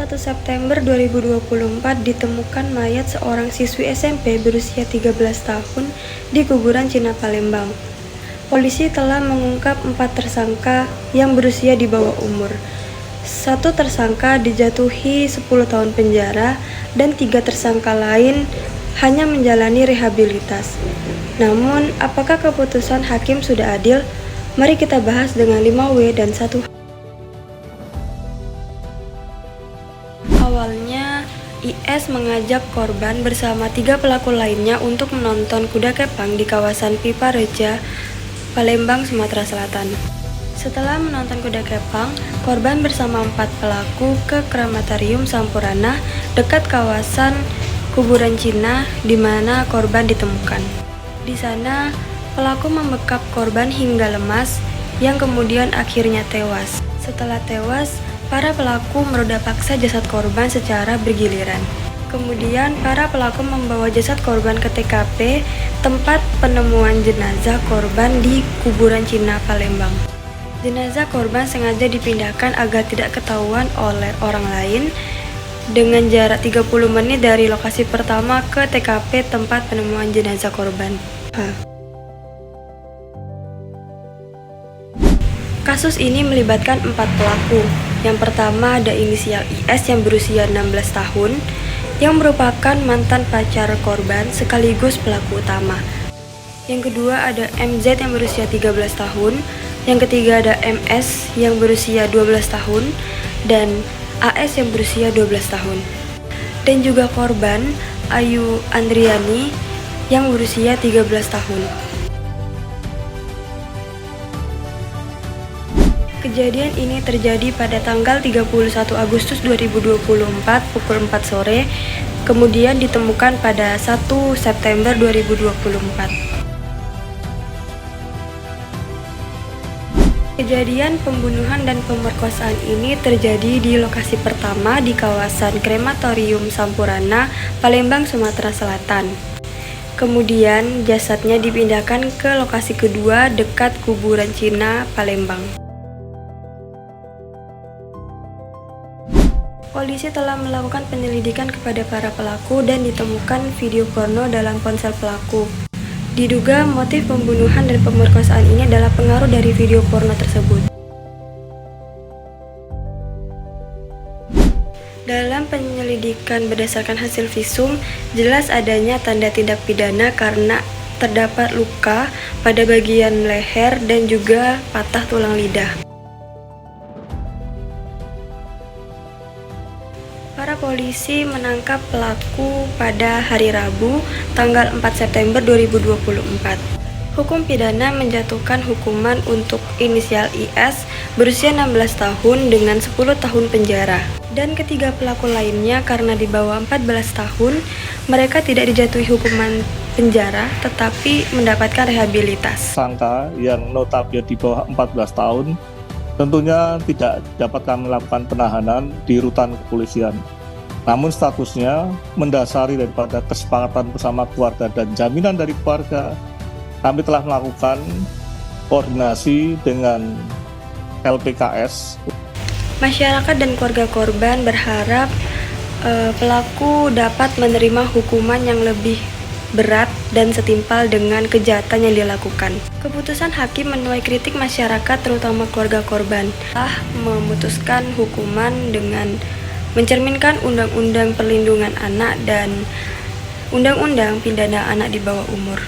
1 September 2024 ditemukan mayat seorang siswi SMP berusia 13 tahun di kuburan Cina Palembang. Polisi telah mengungkap 4 tersangka yang berusia di bawah umur. 1 tersangka dijatuhi 10 tahun penjara dan 3 tersangka lain hanya menjalani rehabilitas. Namun, apakah keputusan hakim sudah adil? Mari kita bahas dengan 5W dan 1H. Awalnya, IS mengajak korban bersama 3 pelaku lainnya untuk menonton kuda kepang di kawasan Pipa Reja, Palembang, Sumatera Selatan. Setelah menonton kuda kepang, korban bersama 4 pelaku ke krematorium Sampurana dekat kawasan kuburan Cina di mana korban ditemukan. Di sana, pelaku membekap korban hingga lemas yang kemudian akhirnya tewas. Setelah tewas, para pelaku meroda paksa jasad korban secara bergiliran. Kemudian, para pelaku membawa jasad korban ke TKP, tempat penemuan jenazah korban di kuburan Cina Palembang. Jenazah korban sengaja dipindahkan agar tidak ketahuan oleh orang lain dengan jarak 30 menit dari lokasi pertama ke TKP tempat penemuan jenazah korban. Kasus ini melibatkan 4 pelaku. Yang pertama ada inisial IS yang berusia 16 tahun, yang merupakan mantan pacar korban sekaligus pelaku utama. Yang kedua ada MZ yang berusia 13 tahun, yang ketiga ada MS yang berusia 12 tahun, dan AS yang berusia 12 tahun. Dan juga korban Ayu Andriani yang berusia 13 tahun. Kejadian ini terjadi pada tanggal 31 Agustus 2024 pukul 4 sore, kemudian ditemukan pada 1 September 2024. Kejadian pembunuhan dan pemerkosaan ini terjadi di lokasi pertama di kawasan krematorium Sampurana, Palembang, Sumatera Selatan. Kemudian jasadnya dipindahkan ke lokasi kedua dekat kuburan Cina Palembang. Polisi telah melakukan penyelidikan kepada para pelaku dan ditemukan video porno dalam ponsel pelaku. Diduga motif pembunuhan dan pemerkosaan ini adalah pengaruh dari video porno tersebut. Dalam penyelidikan berdasarkan hasil visum, jelas adanya tanda tindak pidana karena terdapat luka pada bagian leher dan juga patah tulang lidah. Para polisi menangkap pelaku pada hari Rabu, tanggal 4 September 2024. Hukum pidana menjatuhkan hukuman untuk inisial IS berusia 16 tahun dengan 10 tahun penjara. Dan ketiga pelaku lainnya karena di bawah 14 tahun, mereka tidak dijatuhi hukuman penjara tetapi mendapatkan rehabilitas. Tersangka yang notabene di bawah 14 tahun tentunya tidak dapat kami lakukan penahanan di rutan kepolisian. Namun statusnya mendasari daripada kesepakatan bersama keluarga dan jaminan dari keluarga, kami telah melakukan koordinasi dengan LPKS. Masyarakat dan keluarga korban berharap pelaku dapat menerima hukuman yang lebih berat dan setimpal dengan kejahatan yang dilakukan. Keputusan hakim menuai kritik masyarakat terutama keluarga korban. Telah memutuskan hukuman dengan mencerminkan Undang-Undang Perlindungan Anak dan Undang-Undang Pidana Anak di bawah umur.